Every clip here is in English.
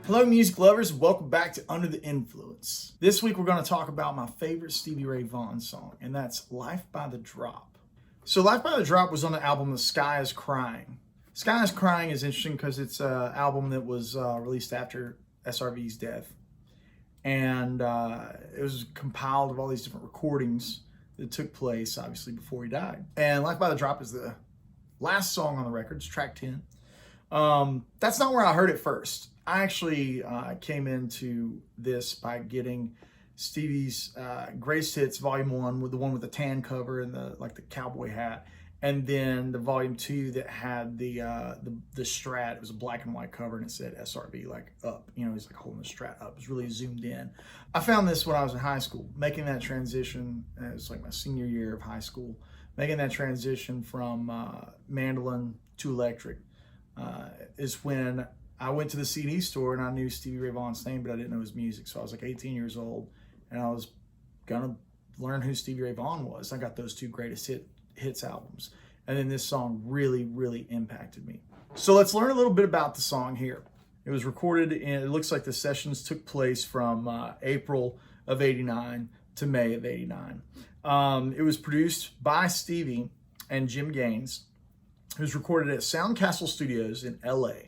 Hello music lovers, welcome back to Under the Influence. This week we're going to talk about my favorite Stevie Ray Vaughan song, and that's Life by the Drop. So Life by the Drop was on the album The Sky is Crying. Sky is Crying is interesting because it's an album that was released after SRV's death. And it was compiled of all these different recordings that took place, obviously, before he died. And Life by the Drop is the last song on the record, it's track 10. That's not where I heard it first. I actually came into this by getting Stevie's Greatest Hits Volume 1, with the one with the tan cover and the cowboy hat, and then the Volume 2 that had the Strat. It was a black and white cover and it said SRV up. You know, he's like holding the Strat up. It was really zoomed in. I found this when I was in high school, making that transition. It was like my senior year of high school, making that transition from mandolin to electric. Is when I went to the CD store and I knew Stevie Ray Vaughan's name, but I didn't know his music. So I was like 18 years old and I was gonna learn who Stevie Ray Vaughan was. I got those two Greatest Hits albums. And then this song really, really impacted me. So let's learn a little bit about the song here. It was recorded and it looks like the sessions took place from April of 89 to May of 89. It was produced by Stevie and Jim Gaines. It was recorded at Soundcastle Studios in LA.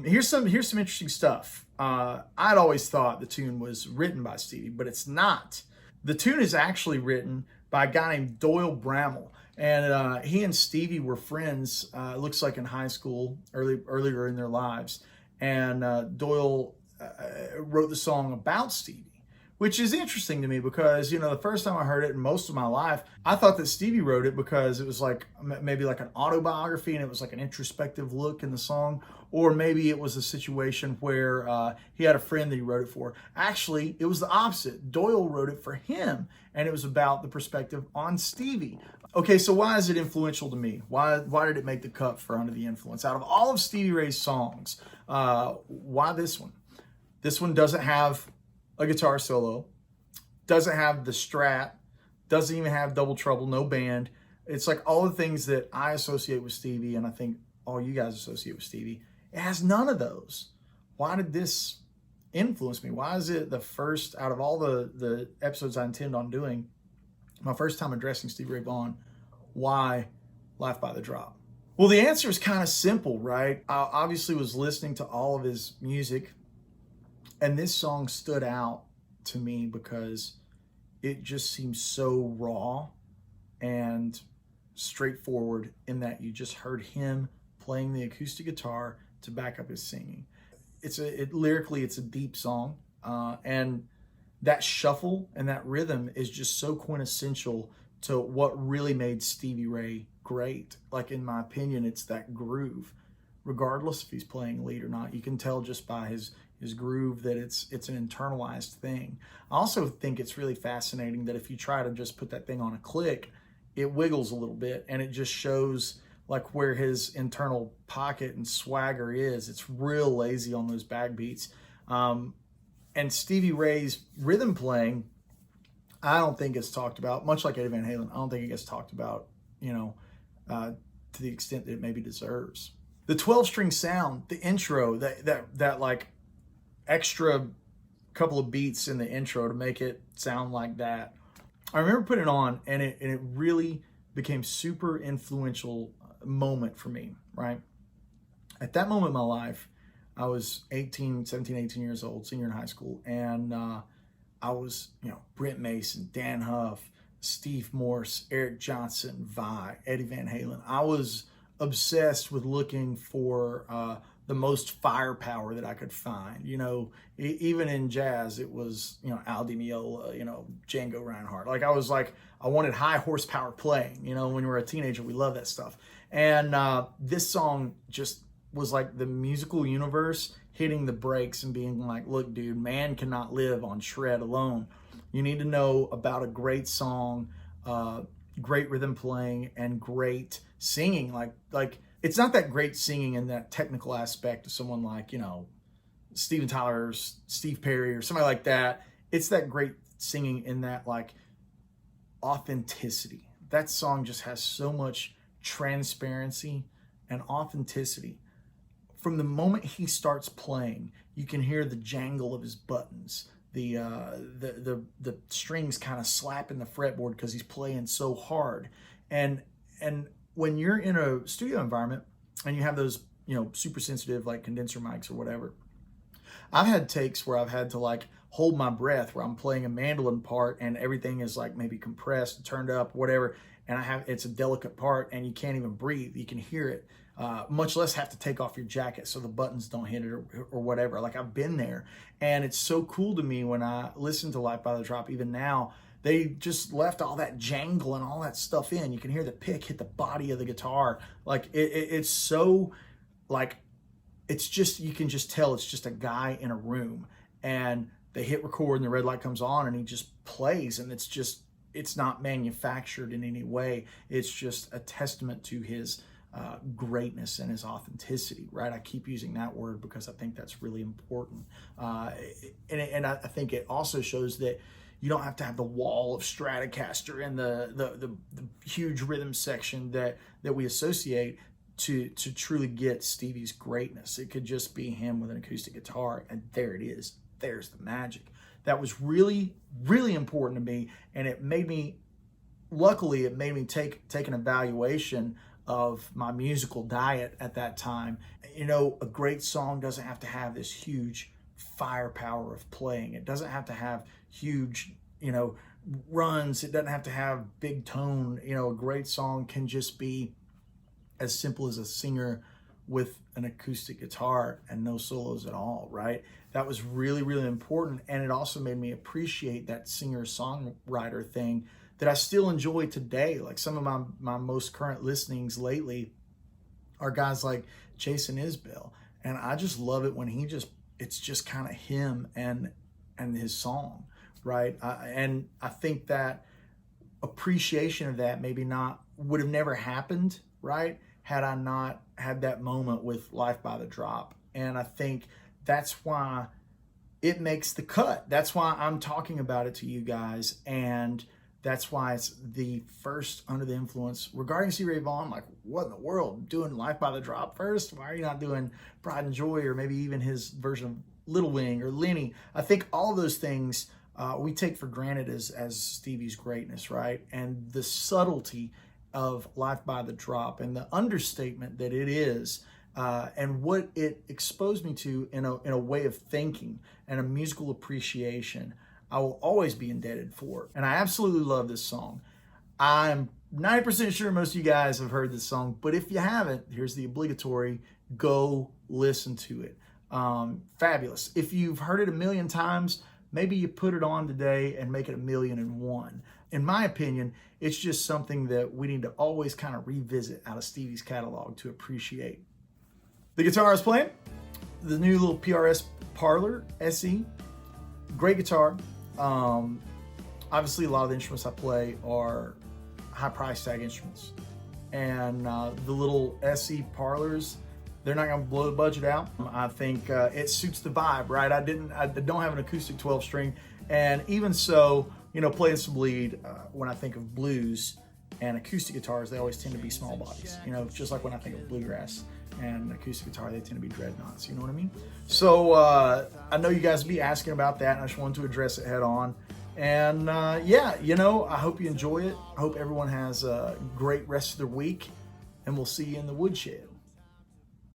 Here's some interesting stuff. I'd always thought the tune was written by Stevie, but it's not. The tune is actually written by a guy named Doyle Bramall, and he and Stevie were friends. It looks like in high school, earlier in their lives, and Doyle wrote the song about Stevie. Which is interesting to me because, you know, the first time I heard it in most of my life, I thought that Stevie wrote it because it was like maybe like an autobiography and it was like an introspective look in the song. Or maybe it was a situation where he had a friend that he wrote it for. Actually, it was the opposite. Doyle wrote it for him and it was about the perspective on Stevie. Okay, so why is it influential to me? Why did it make the cut for Under the Influence? Out of all of Stevie Ray's songs, why this one? This one doesn't have a guitar solo, doesn't have the Strat, doesn't even have double treble, no band. It's like all the things that I associate with Stevie, and I think all you guys associate with Stevie. It has none of those. Why did this influence me? Why is it the first, out of all the episodes I intend on doing, my first time addressing Stevie Ray Vaughan, why Life by the Drop? Well, the answer is kind of simple, right? I obviously was listening to all of his music, and this song stood out to me because it just seems so raw and straightforward in that you just heard him playing the acoustic guitar to back up his singing. lyrically, it's a deep song. And that shuffle and that rhythm is just so quintessential to what really made Stevie Ray great. Like, in my opinion, it's that groove. Regardless if he's playing lead or not, you can tell just by his groove that it's an internalized thing. I also think it's really fascinating that if you try to just put that thing on a click, it wiggles a little bit, and it just shows like where his internal pocket and swagger is. It's real lazy on those backbeats. And Stevie Ray's rhythm playing, I don't think it's talked about, much like Eddie Van Halen. I don't think it gets talked about, to the extent that it maybe deserves. The 12-string sound, the intro, that like extra couple of beats in the intro to make it sound like that. I remember putting it on, and it really became super influential moment for me, right? At that moment in my life, I was 17, 18 years old, senior in high school, and I was, Brent Mason, Dan Huff, Steve Morse, Eric Johnson, Vi, Eddie Van Halen. I was obsessed with looking for the most firepower that I could find. Even in jazz, it was, Al Di Meola, Django Reinhardt. Like, I wanted high horsepower playing. When we're a teenager, we love that stuff. And this song just was like the musical universe hitting the brakes and being like, look, dude, man cannot live on shred alone. You need to know about a great song, great rhythm playing, and great singing. Like it's not that great singing in that technical aspect of someone like, Steven Tyler, or Steve Perry, or somebody like that. It's that great singing in that like authenticity. That song just has so much transparency and authenticity. From the moment he starts playing, you can hear the jangle of his buttons. The strings kind of slapping the fretboard because he's playing so hard. And when you're in a studio environment and you have those, super sensitive like condenser mics or whatever, I've had takes where I've had to like hold my breath where I'm playing a mandolin part and everything is like maybe compressed, turned up, whatever. And it's a delicate part and you can't even breathe. You can hear it. Much less have to take off your jacket so the buttons don't hit it or whatever. Like, I've been there, and it's so cool to me when I listen to Life by the Drop. Even now, they just left all that jangle and all that stuff in. You can hear the pick hit the body of the guitar. Like, it's so, like, it's just, you can just tell it's just a guy in a room, and they hit record and the red light comes on and he just plays, and it's not manufactured in any way. It's just a testament to his greatness and his authenticity, right? I keep using that word because I think that's really important. And I think it also shows that you don't have to have the wall of Stratocaster and the huge rhythm section that we associate to truly get Stevie's greatness. It could just be him with an acoustic guitar, and there it is. There's the magic. That was really, really important to me, and luckily it made me take an evaluation of my musical diet at that time. A great song doesn't have to have this huge firepower of playing. It doesn't have to have huge, runs. It doesn't have to have big tone. A great song can just be as simple as a singer with an acoustic guitar and no solos at all, right? That was really, really important. And it also made me appreciate that singer-songwriter thing that I still enjoy today. Like, some of my most current listenings lately are guys like Jason Isbell. And I just love it when it's just kind of him and his song, right? And I think that appreciation of that would have never happened, right, had I not had that moment with Life by the Drop. And I think that's why it makes the cut. That's why I'm talking about it to you guys. And that's why it's the first Under the Influence regarding Stevie Ray Vaughan. Like, what in the world? Doing Life by the Drop first? Why are you not doing Pride and Joy, or maybe even his version of Little Wing or Lenny? I think all those things we take for granted as Stevie's greatness, right? And the subtlety of Life by the Drop and the understatement that it is, and what it exposed me to in a way of thinking and a musical appreciation, I will always be indebted for. And I absolutely love this song. I'm 90% sure most of you guys have heard this song, but if you haven't, here's the obligatory: go listen to it. fabulous. If you've heard it a million times, maybe you put it on today and make it 1,000,001. In my opinion, it's just something that we need to always kind of revisit out of Stevie's catalog to appreciate. The guitar I was playing, the new little PRS Parlor SE, great guitar. Obviously, a lot of the instruments I play are high price tag instruments, and the little SE Parlors, they're not going to blow the budget out. I think it suits the vibe, right? I don't have an acoustic 12 string, and even so, you know, playing some lead, when I think of blues and acoustic guitars, they always tend to be small bodies. You know, just like when I think of bluegrass and acoustic guitar, they tend to be dreadnoughts. You know what I mean? So I know you guys will be asking about that, and I just wanted to address it head on. And yeah, you know, I hope you enjoy it. I hope everyone has a great rest of their week, and we'll see you in the woodshed.